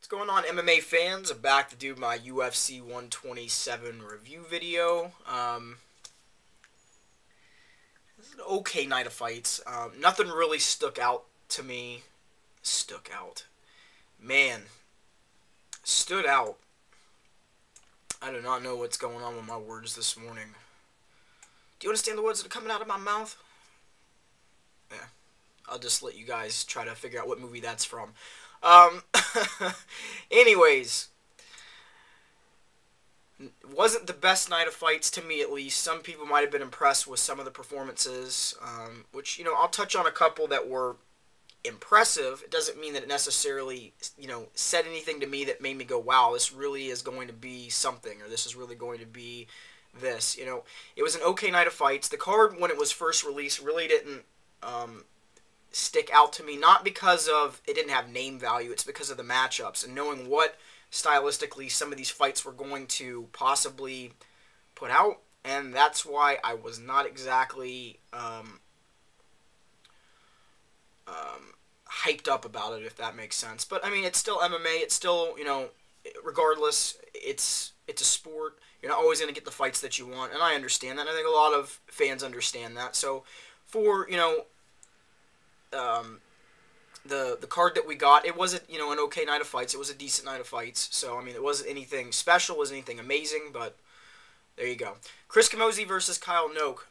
What's going on, MMA fans? I'm back to do my UFC 127 review video. This is an okay night of fights. Nothing really stuck out to me. Stuck out. Man. Stood out. I do not know what's going on with my words this morning. Do you understand the words that are coming out of my mouth? Yeah. I'll just let you guys try to figure out what movie that's from. Anyways, wasn't the best night of fights to me, at least. Some people might have been impressed with some of the performances, which, I'll touch on a couple that were impressive. It doesn't mean that it necessarily, said anything to me that made me go, wow, this really is going to be something, or this is really going to be this. It was an okay night of fights. The card, when it was first released, really didn't stick out to me, not because of it didn't have name value, it's because of the matchups and knowing what stylistically some of these fights were going to possibly put out, and that's why I was not exactly hyped up about it, if that makes sense. But I mean, it's still MMA, it's still, regardless, it's a sport. You're not always going to get the fights that you want, and I understand that, and I think a lot of fans understand that. So for, the card that we got, it wasn't, an okay night of fights. It was a decent night of fights. So, I mean, it wasn't anything special, it wasn't anything amazing, but there you go. Chris Camozzi versus Kyle Noke.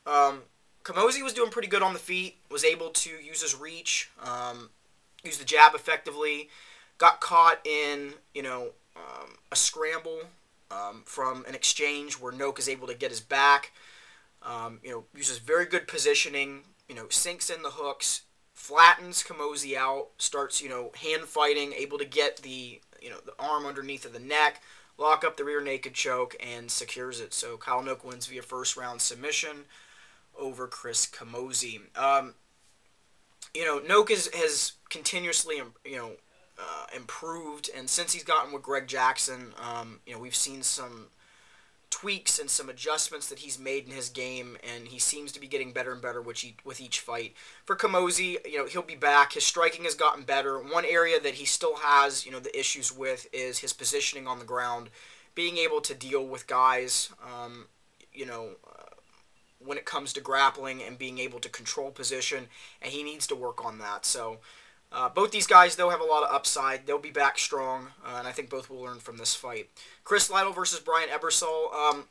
Camozzi was doing pretty good on the feet, was able to use his reach, use the jab effectively, got caught in, a scramble from an exchange where Noke is able to get his back, uses very good positioning, sinks in the hooks, flattens Camozzi out, starts, hand fighting, able to get the arm underneath of the neck, lock up the rear naked choke, and secures it. So Kyle Noke wins via first round submission over Chris Camozzi. Noke has continuously, improved, and since he's gotten with Greg Jackson, we've seen some tweaks and some adjustments that he's made in his game, and he seems to be getting better and better with each fight. For Camozzi, he'll be back. His striking has gotten better. One area that he still has, the issues with is his positioning on the ground, being able to deal with guys, when it comes to grappling and being able to control position, and he needs to work on that. So both these guys, though, have a lot of upside. They'll be back strong, and I think both will learn from this fight. Chris Lytle versus Brian Ebersol.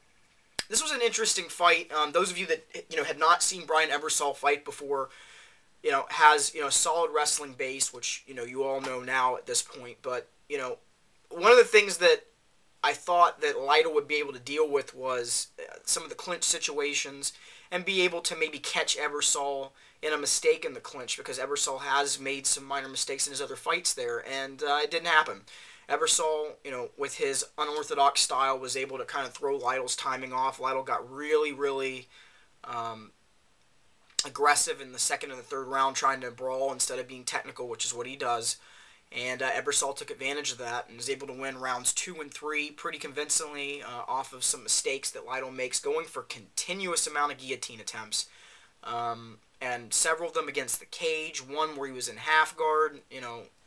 This was an interesting fight. Those of you that had not seen Brian Ebersol fight before, has solid wrestling base, which you all know now at this point. But one of the things that I thought that Lytle would be able to deal with was some of the clinch situations and be able to maybe catch Ebersol in a mistake in the clinch, because Ebersol has made some minor mistakes in his other fights there, and it didn't happen. Ebersol, with his unorthodox style, was able to kind of throw Lytle's timing off. Lytle got really, really aggressive in the second and the third round, trying to brawl instead of being technical, which is what he does. And Ebersol took advantage of that and was able to win rounds 2 and 3 pretty convincingly off of some mistakes that Lytle makes, going for continuous amount of guillotine attempts. And several of them against the cage, one where he was in half guard,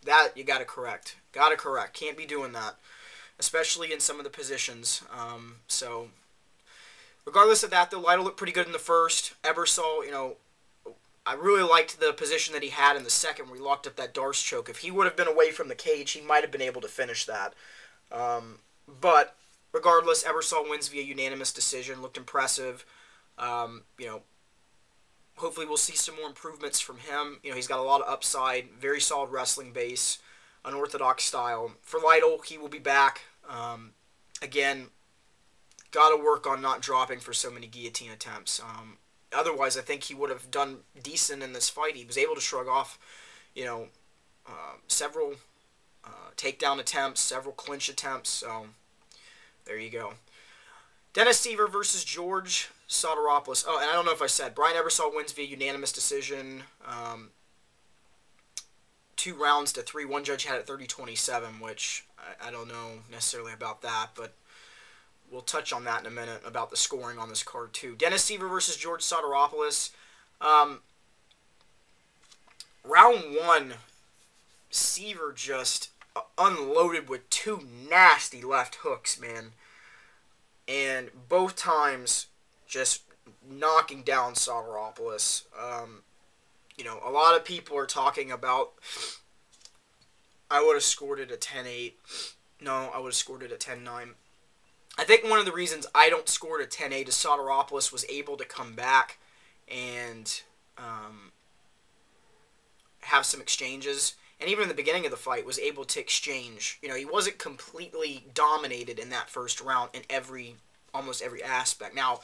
that you got to correct. Got to correct. Can't be doing that, especially in some of the positions. So regardless of that, though, Lytle looked pretty good in the first. Ebersol, I really liked the position that he had in the second where he locked up that Darce choke. If he would have been away from the cage, he might have been able to finish that. But regardless, Ebersol wins via unanimous decision. Looked impressive. Hopefully we'll see some more improvements from him. He's got a lot of upside, very solid wrestling base, unorthodox style. For Lytle, he will be back. Again, got to work on not dropping for so many guillotine attempts. Otherwise, I think he would have done decent in this fight. He was able to shrug off, several takedown attempts, several clinch attempts. So there you go. Dennis Siver versus George Soteropoulos. Oh, and I don't know if I said, Brian Ebersol wins via unanimous decision. 2 rounds to 3. One judge had it 30-27, which I don't know necessarily about that, but we'll touch on that in a minute about the scoring on this card too. Dennis Siver versus George Soteropoulos. Round 1, Seaver just unloaded with two nasty left hooks, man. And both times just knocking down Soteropoulos. A lot of people are talking about I would have scored it a 10-8. No, I would have scored it a 10-9. I think one of the reasons I don't score it a 10-8 is Soteropoulos was able to come back and have some exchanges. And even in the beginning of the fight, was able to exchange. He wasn't completely dominated in that first round in almost every aspect. Now,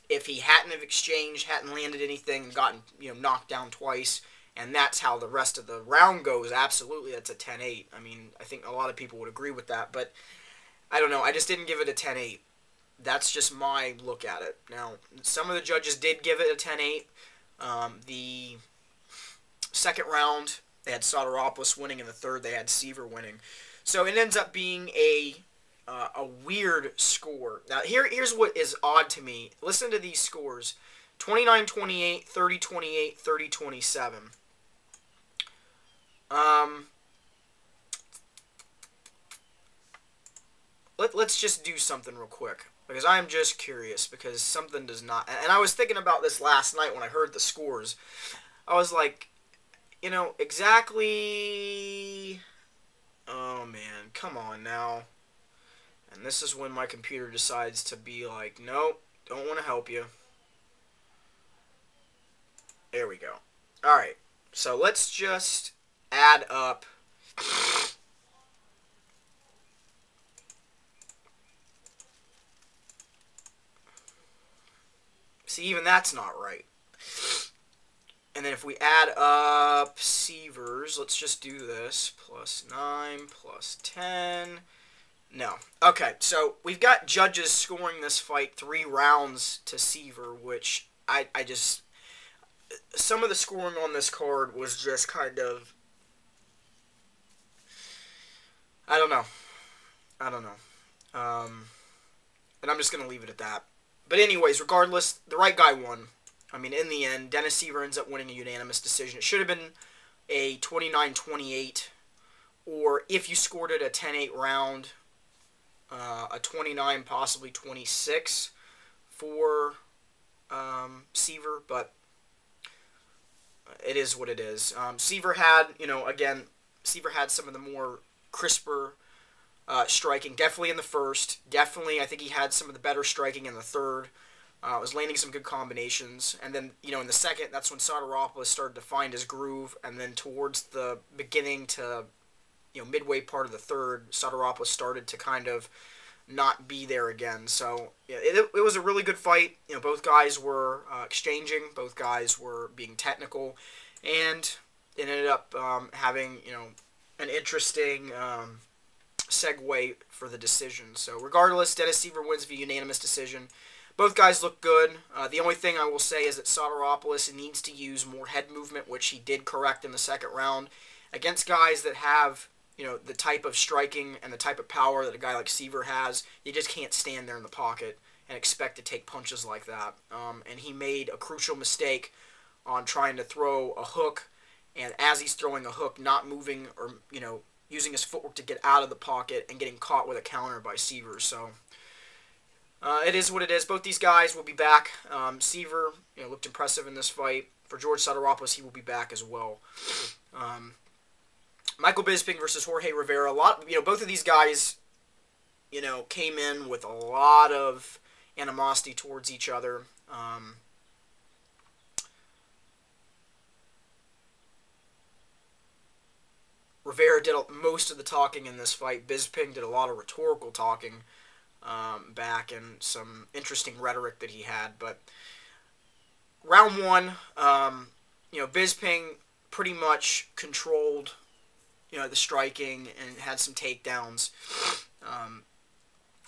if he hadn't have exchanged, hadn't landed anything, and gotten knocked down twice, and that's how the rest of the round goes, absolutely, that's a 10-8. I mean, I think a lot of people would agree with that, but I don't know. I just didn't give it a 10-8. That's just my look at it. Now, some of the judges did give it a 10-8. The second round, they had Soteropoulos winning. In the third, they had Seaver winning. So it ends up being a weird score. Now, here's what is odd to me. Listen to these scores. 29-28, 30-28, 30-27. Let's just do something real quick, because I'm just curious, because something does not... And I was thinking about this last night when I heard the scores. I was like, exactly... Oh, man, come on now. And this is when my computer decides to be like, nope, don't want to help you. There we go. Alright, so let's just add up... See, even that's not right. And then if we add up Seavers, let's just do this. Plus 9, plus 10. No. Okay, so we've got judges scoring this fight 3 rounds to Seaver, which I just... Some of the scoring on this card was just kind of... I don't know. And I'm just going to leave it at that. But anyways, regardless, the right guy won. I mean, in the end, Dennis Seaver ends up winning a unanimous decision. It should have been a 29-28, or if you scored it a 10-8 round, a 29, possibly 26 for Seaver, but it is what it is. Seaver had, Seaver had some of the more crisper striking, definitely in the first. Definitely, I think he had some of the better striking in the third. Was landing some good combinations. And then, in the second, that's when Soteropoulos started to find his groove. And then towards the beginning to, midway part of the third, Soteropoulos started to kind of not be there again. So, yeah, it was a really good fight. Both guys were exchanging. Both guys were being technical. And it ended up having, an interesting... segue for the decision. So regardless, Dennis Seaver wins via unanimous decision. Both guys look good. The only thing I will say is that Soteropoulos needs to use more head movement, which he did correct in the second round. Against guys that have, the type of striking and the type of power that a guy like Seaver has, you just can't stand there in the pocket and expect to take punches like that. And he made a crucial mistake on trying to throw a hook, and as he's throwing a hook, not moving or, using his footwork to get out of the pocket and getting caught with a counter by Seaver. So it is what it is. Both these guys will be back. Seaver, looked impressive in this fight. For George Soteropoulos, he will be back as well. Michael Bisping versus Jorge Rivera. Both of these guys, came in with a lot of animosity towards each other. Rivera did most of the talking in this fight. Bisping did a lot of rhetorical talking back, and some interesting rhetoric that he had. But round one, Bisping pretty much controlled, the striking and had some takedowns.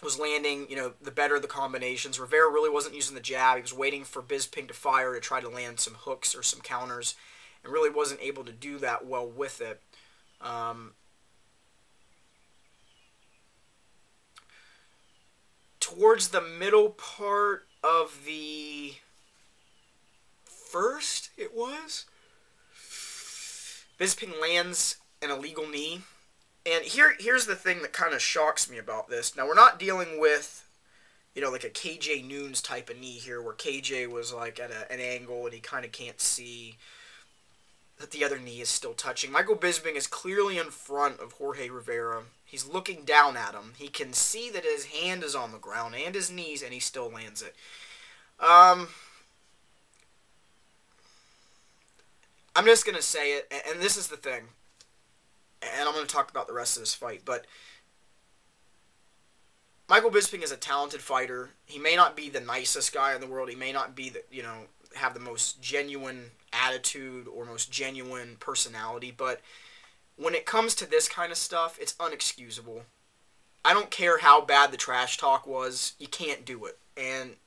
Was landing, the better the combinations. Rivera really wasn't using the jab. He was waiting for Bisping to fire to try to land some hooks or some counters, and really wasn't able to do that well with it. Towards the middle part of the first, Bisping lands an illegal knee, And here's the thing that kind of shocks me about this. Now, we're not dealing with, like a KJ Noons type of knee here, where KJ was like at an angle and he kind of can't see that the other knee is still touching. Michael Bisping is clearly in front of Jorge Rivera. He's looking down at him. He can see that his hand is on the ground and his knees, and he still lands it. I'm just going to say it, and this is the thing, and I'm going to talk about the rest of this fight, but Michael Bisping is a talented fighter. He may not be the nicest guy in the world. He may not be have the most genuine attitude or most genuine personality, but when it comes to this kind of stuff, it's unexcusable. I don't care how bad the trash talk was. You can't do it. And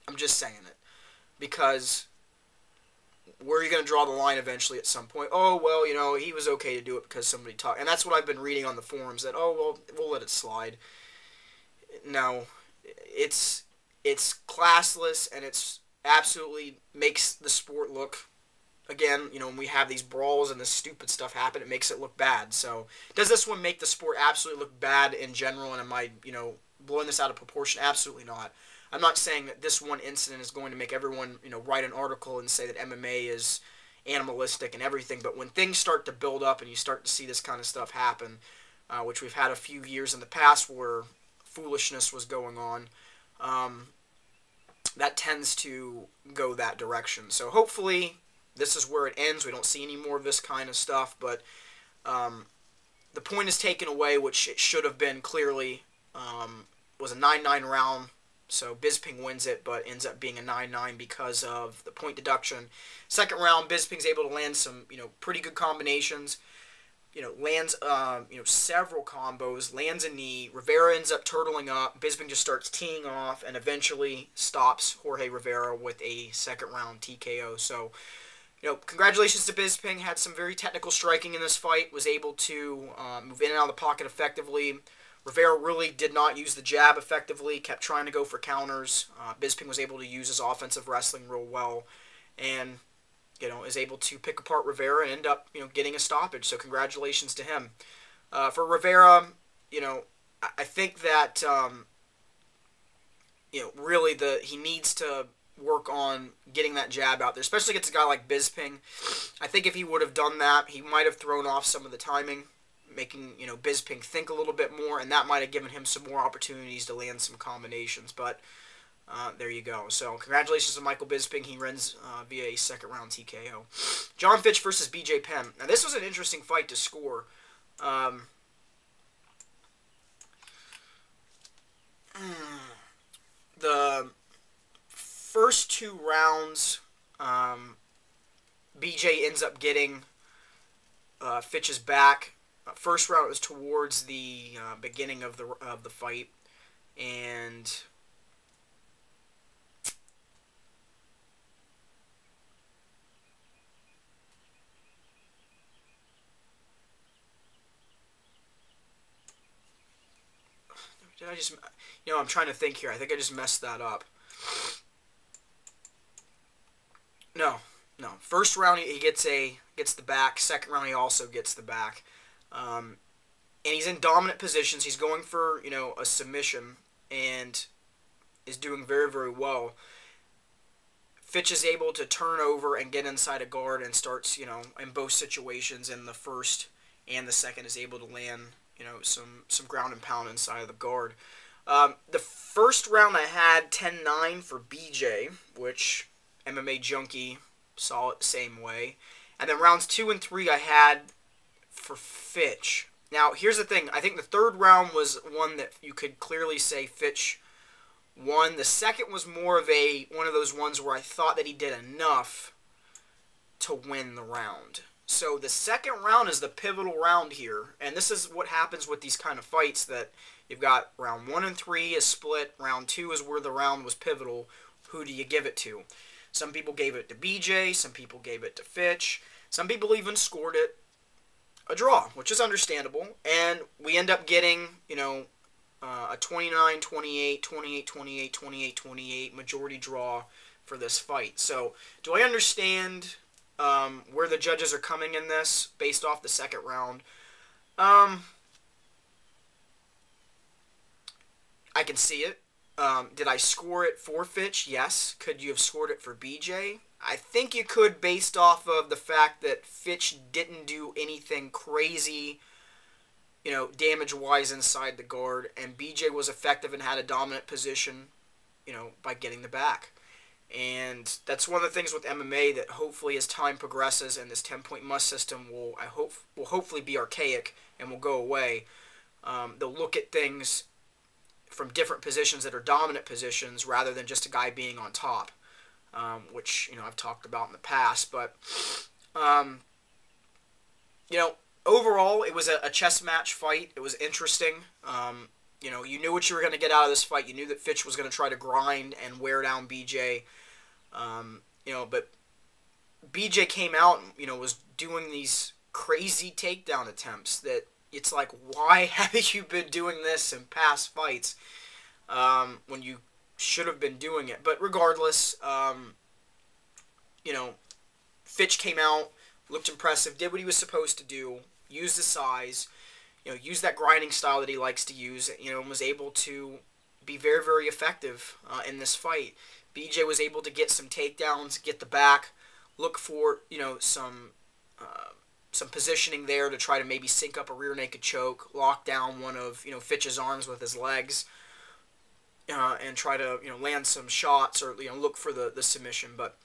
I'm just saying it. Because where are you going to draw the line eventually at some point? Oh, well, he was okay to do it because somebody talked. And that's what I've been reading on the forums, that, oh, well, we'll let it slide. No. It's classless, and it's absolutely makes the sport look, again, when we have these brawls and this stupid stuff happen, it makes it look bad. So, does this one make the sport absolutely look bad in general, and am I, blowing this out of proportion? Absolutely not. I'm not saying that this one incident is going to make everyone, write an article and say that MMA is animalistic and everything, but when things start to build up and you start to see this kind of stuff happen, which we've had a few years in the past where foolishness was going on, that tends to go that direction. So hopefully this is where it ends. We don't see any more of this kind of stuff, but the point is taken away, which it should have been clearly. Was a 9-9 round, so Bisping wins it, but ends up being a 9-9 because of the point deduction. Second round, Bisping's able to land some, pretty good combinations. Lands, several combos, lands a knee. Rivera ends up turtling up. Bisping just starts teeing off and eventually stops Jorge Rivera with a second round TKO. So, congratulations to Bisping. Had some very technical striking in this fight. Was able to move in and out of the pocket effectively. Rivera really did not use the jab effectively. Kept trying to go for counters. Bisping was able to use his offensive wrestling real well. And is able to pick apart Rivera and end up, getting a stoppage. So congratulations to him. For Rivera, I think that, really he needs to work on getting that jab out there, especially against a guy like Bisping. I think if he would have done that, he might have thrown off some of the timing, making, Bisping think a little bit more, and that might have given him some more opportunities to land some combinations. But there you go. So, congratulations to Michael Bisping. He wins via a second-round TKO. John Fitch versus BJ Penn. Now, this was an interesting fight to score. The first two rounds, BJ ends up getting Fitch's back. First round was towards the beginning of the fight, and did I just, I'm trying to think here. I think I just messed that up. No. First round he gets the back. Second round he also gets the back. And he's in dominant positions. He's going for, a submission and is doing very, very well. Fitch is able to turn over and get inside a guard and starts, in both situations, in the first and the second, is able to land, some ground and pound inside of the guard. The first round I had 10-9 for BJ, which MMA Junkie saw it the same way. And then rounds 2 and 3 I had for Fitch. Now, here's the thing. I think the third round was one that you could clearly say Fitch won. The second was more of one of those ones where I thought that he did enough to win the round. So the second round is the pivotal round here. And this is what happens with these kind of fights, that you've got round 1 and 3 is split. Round 2 is where the round was pivotal. Who do you give it to? Some people gave it to BJ. Some people gave it to Fitch. Some people even scored it a draw, which is understandable. And we end up getting, a 29-28, 28-28, 28-28 majority draw for this fight. So, do I understand where the judges are coming in this based off the second round? Um, I can see it. Did I score it for Fitch? Yes. Could you have scored it for BJ? I think you could, based off of the fact that Fitch didn't do anything crazy, damage-wise inside the guard, and BJ was effective and had a dominant position, by getting the back. And that's one of the things with MMA that hopefully as time progresses and this 10-point must system will hopefully be archaic and will go away. They'll look at things from different positions that are dominant positions rather than just a guy being on top, which I've talked about in the past. But overall, it was a chess match fight. It was interesting. You knew what you were going to get out of this fight. You knew that Fitch was going to try to grind and wear down BJ. But BJ came out and, was doing these crazy takedown attempts that it's like, why haven't you been doing this in past fights when you should have been doing it? But regardless, Fitch came out, looked impressive, did what he was supposed to do, used his size, used that grinding style that he likes to use, and was able to be very, very effective in this fight. BJ was able to get some takedowns, get the back, look for, some positioning there to try to maybe sync up a rear naked choke, lock down one of, Fitch's arms with his legs, and try to, land some shots or, look for the submission. But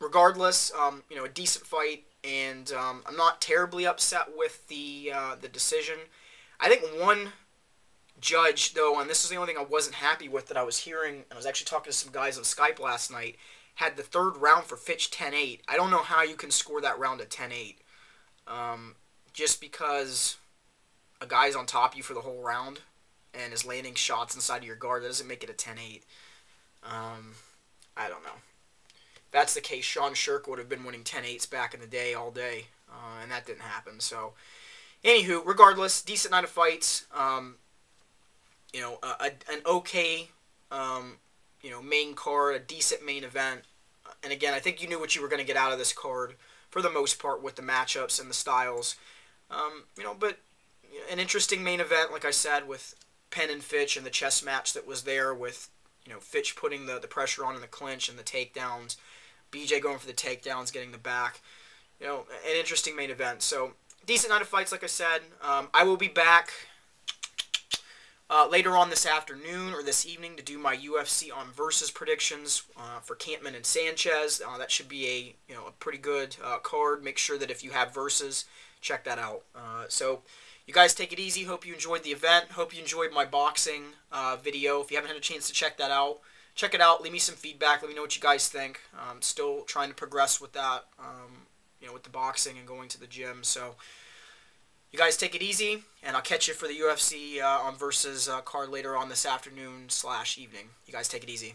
regardless, a decent fight, and I'm not terribly upset with the decision. I think one judge, though, and this is the only thing I wasn't happy with that I was hearing, and I was actually talking to some guys on Skype last night, had the third round for Fitch 10-8. I don't know how you can score that round at 10-8. Just because a guy's on top of you for the whole round and is landing shots inside of your guard, that doesn't make it a 10-8. I don't know. If that's the case, Sean Shirk would have been winning 10-8s back in the day all day, and that didn't happen. So, anywho, regardless, decent night of fights. An okay, main card, a decent main event. And again, I think you knew what you were going to get out of this card for the most part with the matchups and the styles. But an interesting main event, like I said, with Penn and Fitch and the chess match that was there with, Fitch putting the pressure on in the clinch and the takedowns, BJ going for the takedowns, getting the back. An interesting main event. So, decent night of fights, like I said. I will be back later on this afternoon or this evening to do my UFC on versus predictions for Campman and Sanchez. That should be a pretty good card. Make sure that if you have versus, check that out. So you guys take it easy. Hope you enjoyed the event. Hope you enjoyed my boxing video. If you haven't had a chance to check that out, check it out. Leave me some feedback. Let me know what you guys think. I'm still trying to progress with that, with the boxing and going to the gym. So you guys take it easy, and I'll catch you for the UFC on versus card later on this afternoon/evening. You guys take it easy.